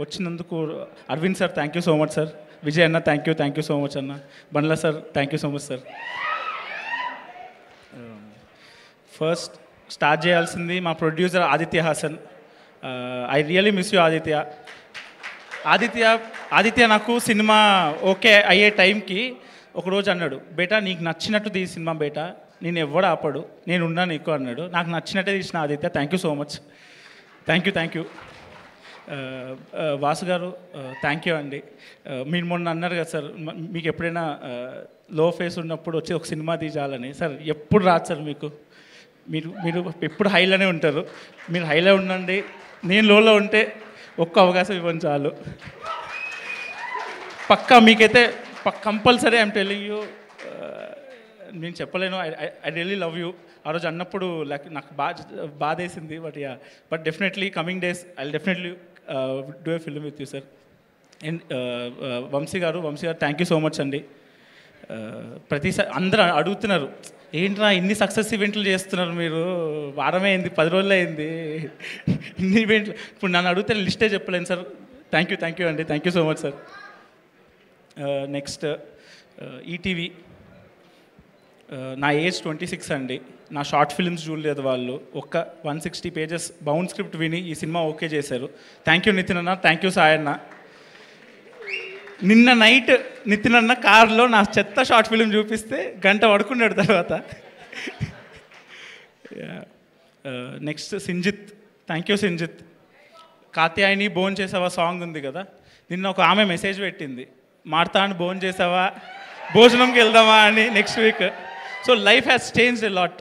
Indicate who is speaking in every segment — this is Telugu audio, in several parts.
Speaker 1: వచ్చినందుకు Arvind sir thank you so much sir. Vijay అన్న థ్యాంక్ యూ సో మచ్ అన్న. Bandla sir thank you so much sir. First start చేయాల్సింది మా producer Aditya Hasan. I really miss you Aditya. Aditya నాకు సినిమా ఓకే అయ్యే టైంకి ఒకరోజు అన్నాడు, బేటా నీకు నచ్చినట్టు తీ సినిమా బేటా, నేను ఎవడు ఆపడు, నేను ఉన్నా నీకు అన్నాడు. నాకు నచ్చినట్టే తీసిన Aditya. Thank you so much. Thank you. Vasu గారు థ్యాంక్ యూ అండి. మీరు మొన్న అన్నారు కదా సార్, మీకు ఎప్పుడైనా లో ఫేస్ ఉన్నప్పుడు వచ్చి ఒక సినిమా తీయాలని. సార్ ఎప్పుడు రాదు సార్ మీకు, మీరు ఎప్పుడు హైలోనే ఉంటారు. మీరు హైలో ఉండండి, నేను లోలో ఉంటే ఒక్క అవకాశం ఇవ్వండి చాలు. పక్కా మీకైతే కంపల్సరీ ఐఎమ్ టెల్లింగ్ యూ. నేను చెప్పలేను. I really love you. ఆ రోజు అన్నప్పుడు నాకు బాధ వేసింది. But definitely coming days I definitely do a film with you sir. And Vamsi garu thank you so much అండి. ప్రతిసారి అందరూ అడుగుతున్నారు, ఏంట్రా ఇన్ని సక్సెస్ ఈవెంట్లు చేస్తున్నారు మీరు, వారమే అయింది 10 రోజులు అయింది ఇన్ని ఈవెంట్లు. ఇప్పుడు నన్ను అడిగితే లిస్టే చెప్పలేను సార్. థ్యాంక్ యూ అండి. Thank you so much sir. Next ETV. నా ఏజ్ 26 అండి. నా షార్ట్ ఫిల్మ్స్ చూడలేదు వాళ్ళు. ఒక్క 160 పేజెస్ బౌండ్ స్క్రిప్ట్ విని ఈ సినిమా ఓకే చేశారు. థ్యాంక్ యూ నితిన్ అన్న, థ్యాంక్ యూ సాయి అన్న. నిన్న నైట్ నితిన్ అన్న కార్లో నా చెత్త షార్ట్ ఫిల్మ్ చూపిస్తే గంట పడుకున్నాడు తర్వాత. Next Sinjith. Thank you Sinjith. Katyayani phone చేసావా సాంగ్ ఉంది కదా, నిన్న ఒక ఆమె మెసేజ్ పెట్టింది, మార్తాను భోన్ చేసావా, భోజనంకి వెళ్దామా అని next week. So life has changed a lot.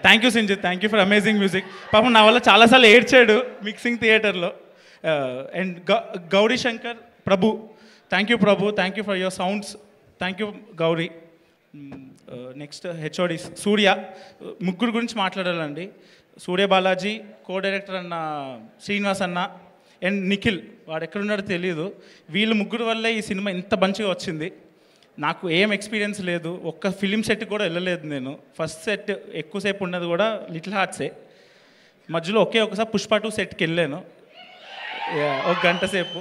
Speaker 1: Thank you Sinjith. Thank you for amazing music. పాపం నా వల్ల చాలాసార్లు ఏడ్చాడు మిక్సింగ్ థియేటర్లో. And Gauri Shankar Prabhu. Thank you Prabhu. Thank you for your sounds. Thank you Gauri. Next HOD Surya. ముగ్గురు గురించి మాట్లాడాలండి. సూర్య బాలాజీ, కో డైరెక్టర్ అన్న శ్రీనివాస్ అన్న, అండ్ నిఖిల్, వాడు ఎక్కడున్నాడో తెలియదు. వీళ్ళు ముగ్గురు వల్లే ఈ సినిమా ఇంత మంచిగా వచ్చింది. నాకు ఏం ఎక్స్పీరియన్స్ లేదు, ఒక్క ఫిలిం సెట్కి కూడా వెళ్ళలేదు నేను. ఫస్ట్ సెట్ ఎక్కువసేపు ఉన్నది కూడా లిటిల్ హార్ట్సే. మధ్యలో ఒకసారి పుష్ప 2 సెట్కి వెళ్ళాను, ఒక గంట సేపు.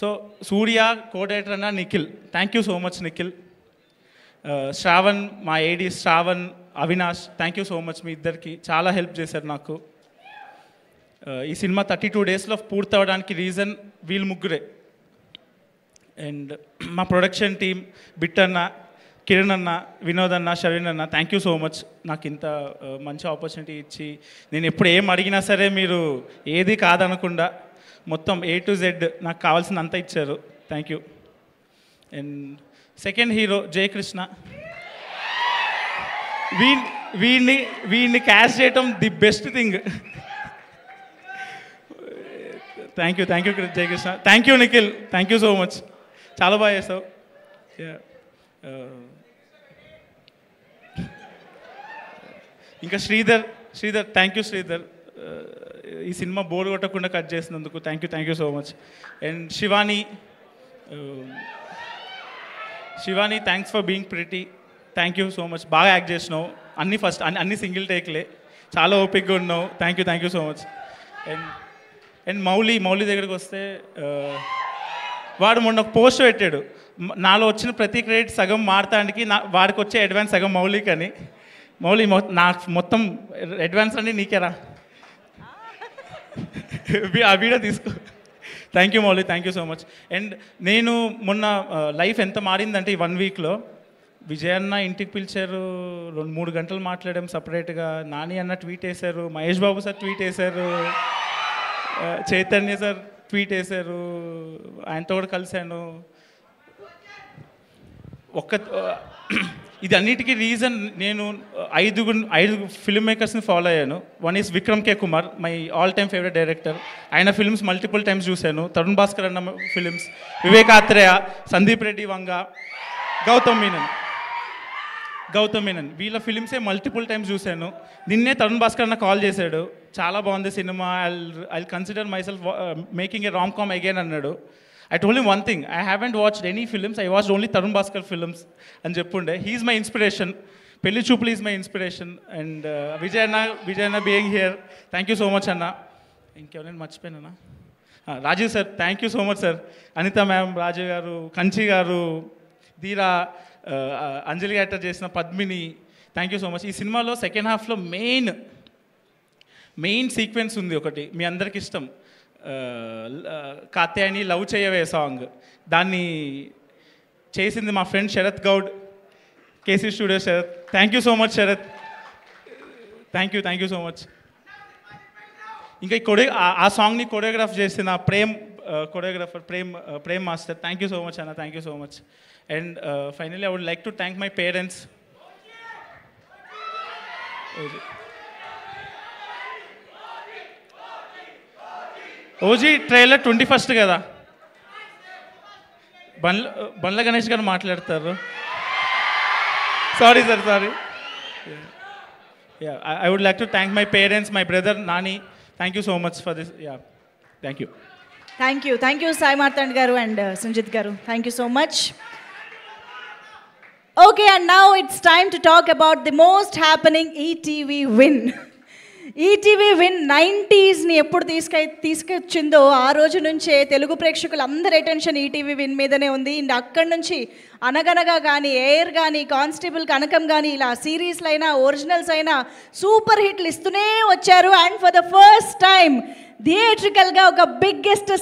Speaker 1: సో సూర్య, కో డైరెక్టర్ అన్న Nikhil, thank you so much Nikhil. Shravan, మా AD Shravan, Avinash, thank you so much. మీ ఇద్దరికి చాలా హెల్ప్ చేశారు నాకు. ఈ సినిమా 32 డేస్లో పూర్తి అవ్వడానికి రీజన్ వీళ్ళు ముగ్గురే. అండ్ మా ప్రొడక్షన్ టీం బిట్టన్న, కిరణ్ అన్న, వినోద్ అన్న, షరీన్ అన్న, థ్యాంక్ యూ సో మచ్. నాకు ఇంత మంచి ఆపర్చునిటీ ఇచ్చి, నేను ఎప్పుడు ఏం అడిగినా సరే మీరు ఏది కాదనకుండా మొత్తం A to Z నాకు కావాల్సినంత ఇచ్చారు. Thank you. And second hero Jayakrishna. వీడిని క్యాష్ చేయటం the best thing. Thank you Jayakrishna. Thank you Nikhil. Thank you so much. చాలా బాగా చేస్తావు. ఇంకా శ్రీధర్, థ్యాంక్ యూ శ్రీధర్. ఈ సినిమా బోర్ కొట్టకుండా కట్ చేసినందుకు thank you so much. And Shivani, thanks for being pretty. Thank you so much. బాగా యాక్ట్ చేసినావు. అన్ని సింగిల్ టేక్లే, చాలా ఓపిక్గా ఉన్నావు. Thank you so much. And Mouli దగ్గరికి వస్తే, వాడు మొన్న ఒక పోస్ట్ పెట్టాడు, నాలో వచ్చిన ప్రతి క్రెడిట్ సగం మారతానికి వాడికి వచ్చే అడ్వాన్స్ సగం మౌలికి అని. మౌలి నాకు మొత్తం అడ్వాన్స్ అన్నీ నీకేరా, ఆ వీడియో తీసుకో. Thank you Mouli. Thank you so much. And నేను మొన్న లైఫ్ ఎంత మారిందంటే ఈ 1 వీక్లో, విజయ్ అన్న ఇంటికి పిలిచారు, 2-3 గంటలు మాట్లాడాం సపరేట్గా. నాని అన్న ట్వీట్ వేశారు, మహేష్ బాబు సార్ ట్వీట్ వేశారు, చైతన్య సార్ ట్వీట్ వేశారు, ఆయనతో కూడా కలిశాను. ఇది అన్నిటికీ రీజన్, నేను 5 ఫిల్మ్ మేకర్స్ని ఫాలో అయ్యాను. One is Vikram K Kumar, my all time favourite director. ఆయన ఫిల్మ్స్ మల్టిపుల్ టైమ్స్ చూశాను. తరుణ్ భాస్కర్ అన్న ఫిల్మ్స్, వివేక్ ఆత్రేయ, సందీప్ రెడ్డి వంగ, గౌతమ్ మీనన్, వీళ్ళ ఫిలిమ్సే మల్టిపుల్ టైమ్స్ చూశాను. నిన్నే తరుణ్ భాస్కర్ అన్న కాల్ చేశాడు, చాలా బాగుంది సినిమా, I consider myself making a rom com again అన్నాడు. I told him one thing, I haven't watched any films, I watched only Tarun Bhaskar films అని చెప్పుండే. He is my inspiration. Pelli Choopli is my inspiration. And Vijay Anna being here, thank you so much Anna. ఇంకెవరైనా మర్చిపోయినా? Rajeev sir, thank you so much sir. Anitha ma'am, Rajeev garu, Kanchi garu, Dheera, Anjali actor చేసిన Padmini, thank you so much. ఈ సినిమాలో సెకండ్ హాఫ్లో మెయిన్ సీక్వెన్స్ ఉంది ఒకటి, మీ అందరికి ఇష్టం, కాత్యాయని లవ్ చేయవే సాంగ్. దాన్ని చేసింది మా friend Sarath Goud, KC studio Sarath. Thank you so much Sarath, thank you so much. ఇంకా ఆ సాంగ్ని కొరియోగ్రాఫ్ చేసిన choreographer Prem master, thank you so much అన్న, thank you so much. And finally I would like to thank my parents. OG trailer 21st కదా, బండ్ల గణేష్ గారు మాట్లాడతారు. Sorry sir, sorry. I would like to thank my parents, my brother Nani. Thank you so much for this. Yeah, thank you.
Speaker 2: Thank you, Sai Martand garu and Sanjit garu. Thank you so much. Okay, and now it's time to talk about the most happening ETV win. ETV win 90sని ఎప్పుడు తీసుకొచ్చిందో ఆ రోజు నుంచే తెలుగు ప్రేక్షకులందరి అటెన్షన్ ఈటీవీ విన్ మీదనే ఉంది. అండ్ అక్కడి నుంచి అనగనగా కానీ, ఎయిర్ కానీ, కానిస్టేబుల్ కనకం కానీ, ఇలా సిరీస్లు అయినా ఒరిజినల్స్ అయినా సూపర్ హిట్లు ఇస్తూనే వచ్చారు. And for the first time థియేట్రికల్గా ఒక బిగ్గెస్ట్